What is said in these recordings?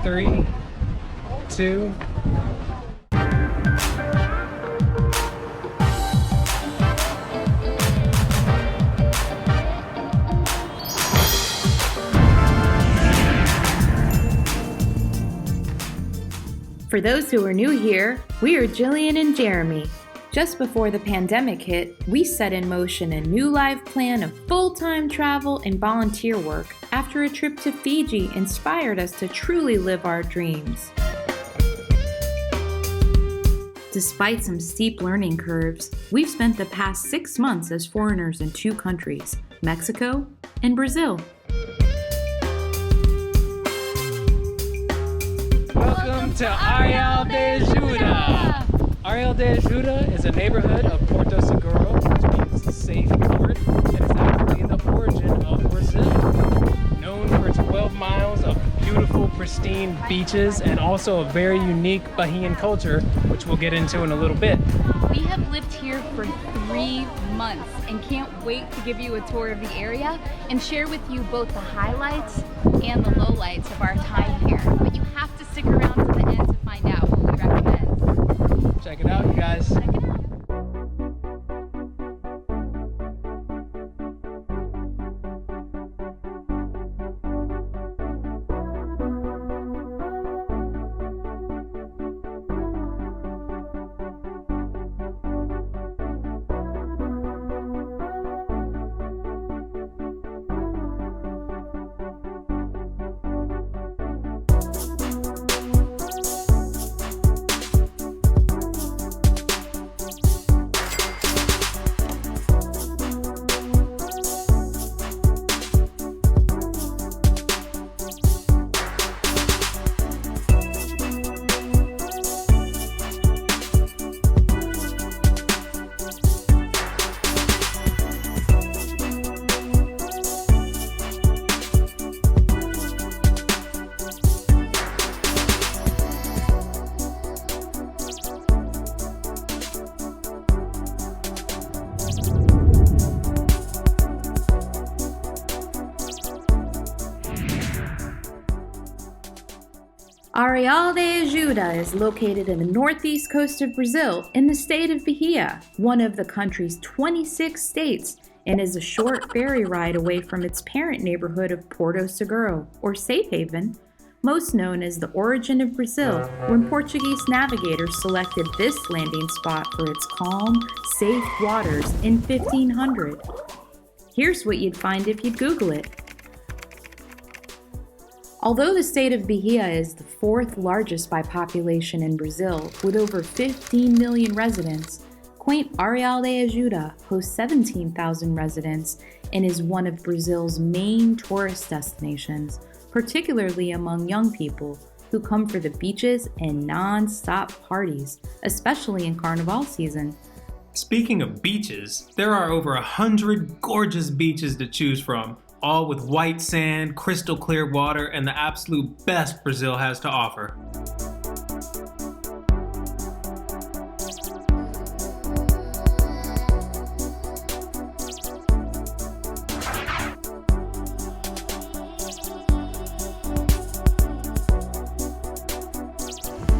3, 2. For those who are new here, we are Jillian and Jeremy. Just before the pandemic hit, we set in motion a new life plan of full-time travel and volunteer work after a trip to Fiji inspired us to truly live our dreams. Despite some steep learning curves, we've spent the past 6 months as foreigners in 2 countries, Mexico and Brazil. Welcome to Arraial D'Ajuda! Arraial D'Ajuda is a neighborhood of Porto Seguro, which means safe port, and is actually the origin of Brazil. Known for 12 miles of beautiful, pristine beaches and also a very unique Bahian culture, which we'll get into in a little bit. We have lived here for 3 months and can't wait to give you a tour of the area and share with you both the highlights and the lowlights of our time here. But you have to stick around to the end to find out what we recommend. Check it out, you guys. Check it out. Arraial D'Ajuda is located in the northeast coast of Brazil in the state of Bahia, one of the country's 26 states, and is a short ferry ride away from its parent neighborhood of Porto Seguro, or Safe Haven, most known as the origin of Brazil, when Portuguese navigators selected this landing spot for its calm, safe waters in 1500. Here's what you'd find if you'd Google it. Although the state of Bahia is the 4th largest by population in Brazil, with over 15 million residents, quaint Arraial D'Ajuda hosts 17,000 residents and is one of Brazil's main tourist destinations, particularly among young people who come for the beaches and non-stop parties, especially in Carnival season. Speaking of beaches, there are over 100 gorgeous beaches to choose from, all with white sand, crystal clear water, and the absolute best Brazil has to offer.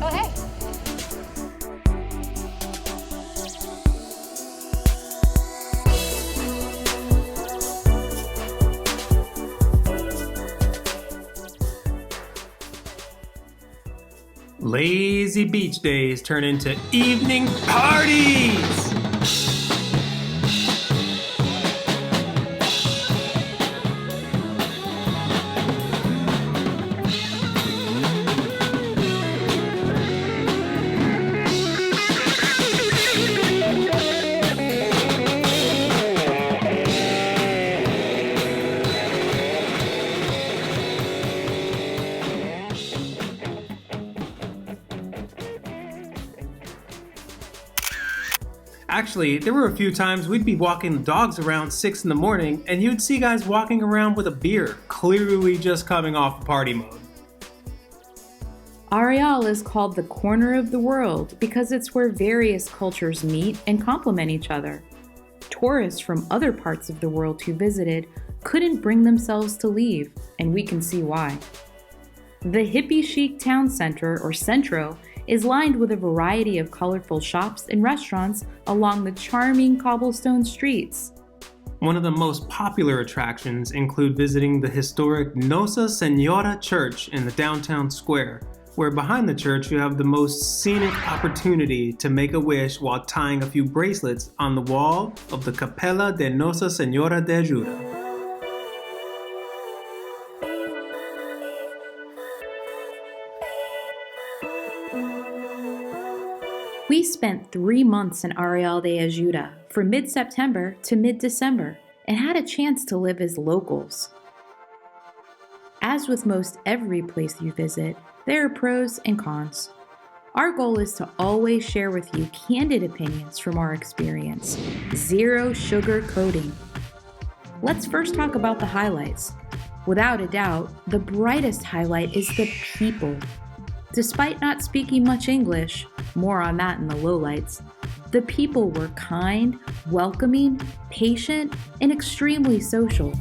Oh, hey. Lazy beach days turn into evening parties! Actually, there were a few times we'd be walking the dogs around 6 in the morning and you'd see guys walking around with a beer, clearly just coming off party mode. Arraial is called the corner of the world because it's where various cultures meet and complement each other. Tourists from other parts of the world who visited couldn't bring themselves to leave, and we can see why. The hippie chic town center, or centro, is lined with a variety of colorful shops and restaurants along the charming cobblestone streets. One of the most popular attractions include visiting the historic Nossa Senhora Church in the downtown square, where behind the church you have the most scenic opportunity to make a wish while tying a few bracelets on the wall of the Capella de Nossa Senhora D'Ajuda. We spent 3 months in Arraial D'Ajuda from mid-September to mid-December and had a chance to live as locals. As with most every place you visit, there are pros and cons. Our goal is to always share with you candid opinions from our experience, zero sugar coating. Let's first talk about the highlights. Without a doubt, the brightest highlight is the people. Despite not speaking much English, more on that in the lowlights, the people were kind, welcoming, patient, and extremely social.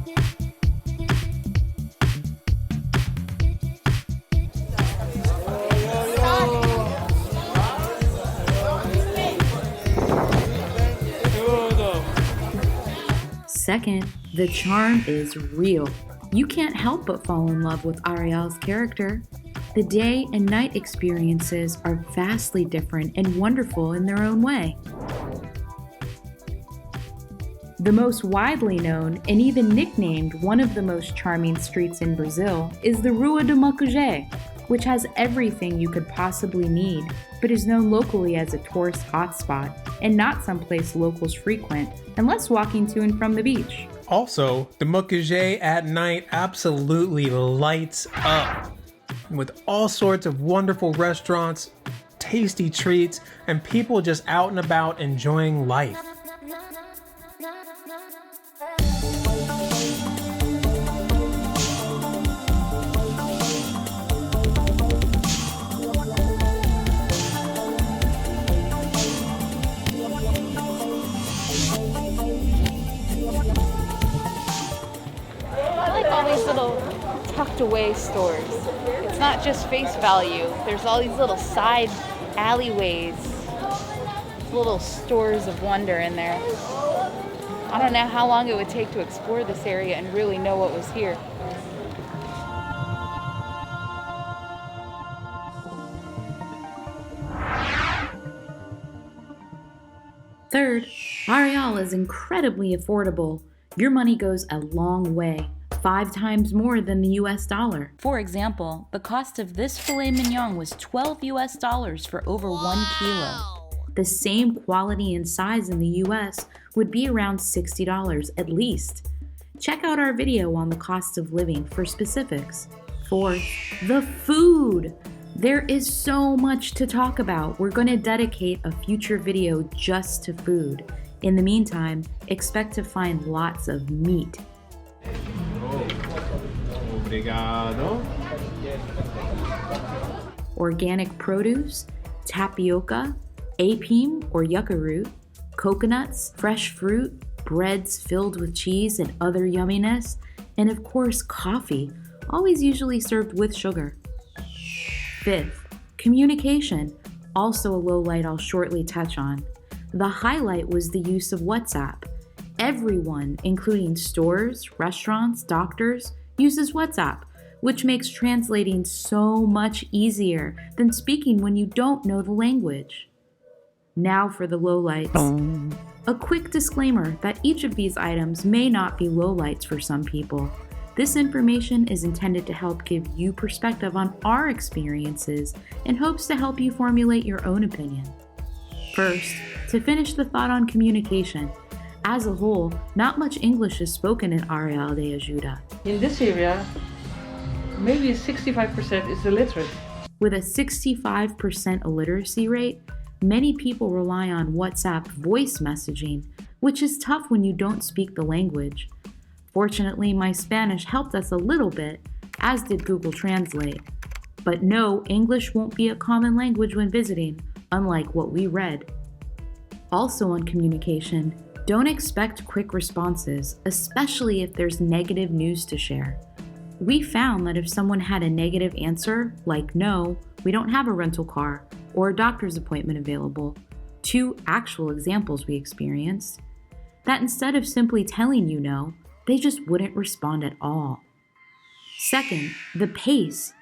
Second, the charm is real. You can't help but fall in love with Arraial's character. The day and night experiences are vastly different and wonderful in their own way. The most widely known and even nicknamed one of the most charming streets in Brazil is the Rua do Mucugê, which has everything you could possibly need, but is known locally as a tourist hotspot and not someplace locals frequent unless walking to and from the beach. Also, the Mucugê at night absolutely lights up with all sorts of wonderful restaurants, tasty treats, and people just out and about enjoying life. I like all these little tucked away stores. It's not just face value. There's all these little side alleyways, little stores of wonder in there. I don't know how long it would take to explore this area and really know what was here. Third, Arraial is incredibly affordable. Your money goes a long way, 5 times more than the US dollar. For example, the cost of this filet mignon was $12 for over 1 kilo. The same quality and size in the US would be around $60 at least. Check out our video on the cost of living for specifics. Fourth, the food. There is so much to talk about. We're going to dedicate a future video just to food. In the meantime, expect to find lots of meat. Obrigado. Organic produce, tapioca, apim or yucca root, coconuts, fresh fruit, breads filled with cheese and other yumminess, and of course coffee, always usually served with sugar. Fifth, communication, also a low light I'll shortly touch on. The highlight was the use of WhatsApp. Everyone, including stores, restaurants, doctors, uses WhatsApp, which makes translating so much easier than speaking when you don't know the language. Now for the lowlights. A quick disclaimer that each of these items may not be lowlights for some people. This information is intended to help give you perspective on our experiences and hopes to help you formulate your own opinion. First, to finish the thought on communication. As a whole, not much English is spoken in Arraial D'Ajuda. In this area, maybe 65% is illiterate. With a 65% illiteracy rate, many people rely on WhatsApp voice messaging, which is tough when you don't speak the language. Fortunately, my Spanish helped us a little bit, as did Google Translate. But no, English won't be a common language when visiting, unlike what we read. Also on communication, don't expect quick responses, especially if there's negative news to share. We found that if someone had a negative answer, like no, we don't have a rental car or a doctor's appointment available, 2 actual examples we experienced, that instead of simply telling you no, they just wouldn't respond at all. Second, the pace.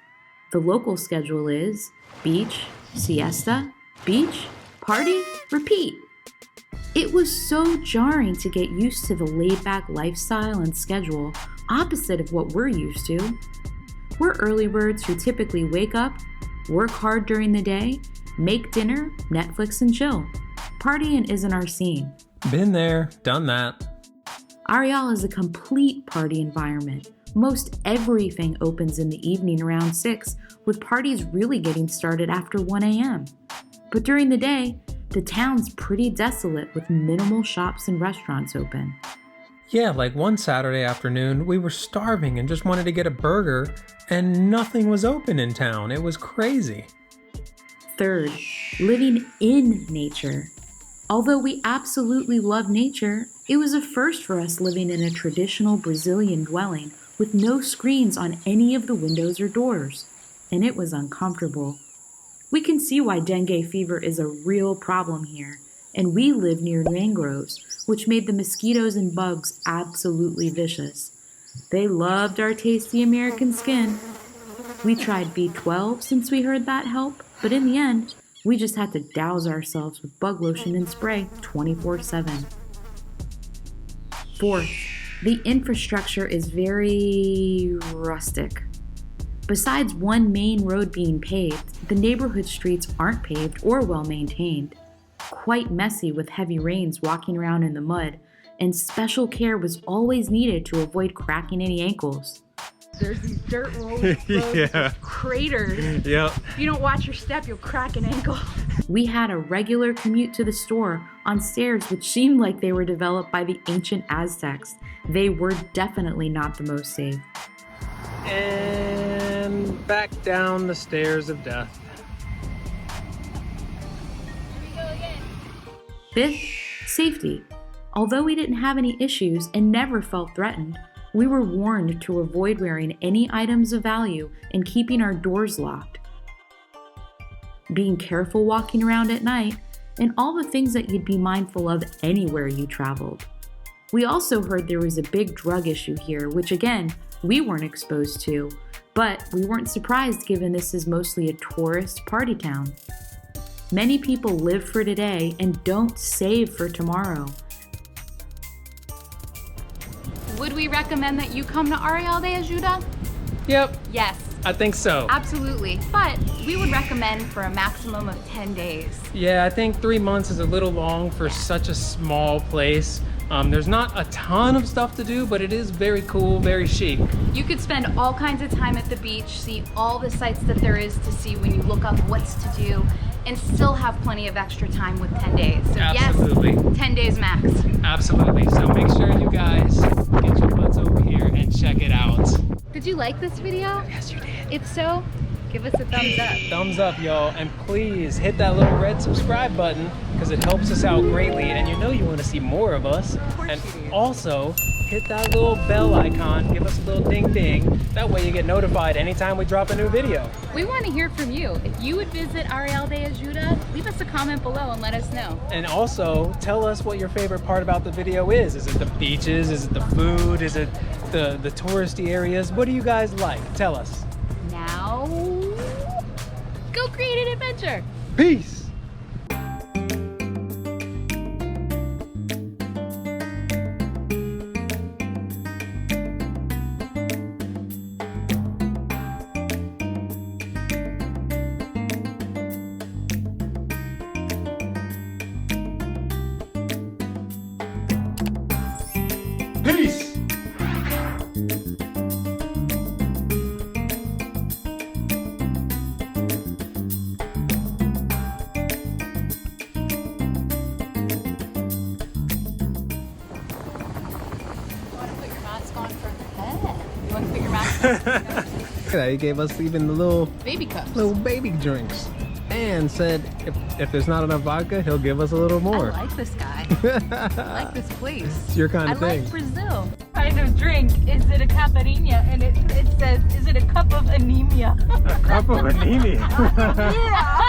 The local schedule is beach, siesta, beach, party, repeat. It was so jarring to get used to the laid-back lifestyle and schedule opposite of what we're used to. We're early birds who typically wake up, work hard during the day, make dinner, Netflix and chill. Partying isn't our scene. Been there, done that. Arraial is a complete party environment. Most everything opens in the evening around 6, with parties really getting started after 1 a.m. But during the day, the town's pretty desolate with minimal shops and restaurants open. Yeah, like one Saturday afternoon, we were starving and just wanted to get a burger, and nothing was open in town. It was crazy. Third, living in nature. Although we absolutely love nature, it was a first for us living in a traditional Brazilian dwelling with no screens on any of the windows or doors, and it was uncomfortable. We can see why dengue fever is a real problem here, and we live near mangroves, which made the mosquitoes and bugs absolutely vicious. They loved our tasty American skin. We tried B12 since we heard that helped, but in the end, we just had to douse ourselves with bug lotion and spray 24/7. Fourth, the infrastructure is very rustic. Besides one main road being paved, the neighborhood streets aren't paved or well maintained. Quite messy with heavy rains walking around in the mud, and special care was always needed to avoid cracking any ankles. There's these dirt roads with craters. Yep. If you don't watch your step, you'll crack an ankle. We had a regular commute to the store on stairs which seemed like they were developed by the ancient Aztecs. They were definitely not the most safe. And back down the stairs of death. Fifth, safety. Although we didn't have any issues and never felt threatened, we were warned to avoid wearing any items of value and keeping our doors locked. Being careful walking around at night, and all the things that you'd be mindful of anywhere you traveled. We also heard there was a big drug issue here, which again, we weren't exposed to, but we weren't surprised given this is mostly a tourist party town. Many people live for today and don't save for tomorrow. Would we recommend that you come to Arraial D'Ajuda? Yep, Yes, I think so. absolutely. But we would recommend for a maximum of 10 days. Yeah, I think 3 months is a little long for such a small place. There's not a ton of stuff to do, but it is very cool, very chic. You could spend all kinds of time at the beach, see all the sights that there is to see when you look up what's to do, and still have plenty of extra time with 10 days. So Absolutely. yes, 10 days max. Absolutely. So make sure you guys get your butts over here and check it out. Did you like this video? Yes, you did. If so, give us a thumbs up. Thumbs up, y'all, and please hit that little red subscribe button because it helps us out greatly, and you know you want to see more of us. And also hit that little bell icon, give us a little ding ding. That way you get notified anytime we drop a new video. We want to hear from you. If you would visit Arraial D'Ajuda, leave us a comment below and let us know. And also tell us what your favorite part about the video is. Is it the beaches? Is it the food? Is it the touristy areas? What do you guys like? Tell us. Now, go create an adventure. Peace. Peace! You want to put your mask on? Look at that, he gave us even the little Baby cups. baby drinks. And said if there's not enough vodka, he'll give us a little more. I like this guy. I like this place. It's your kind of I thing. like Brazil. kind of drink. Is it a caipirinha? And it says, is it a cup of anemia? A cup of anemia. Yeah.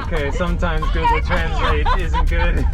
Okay, sometimes Google Translate isn't good.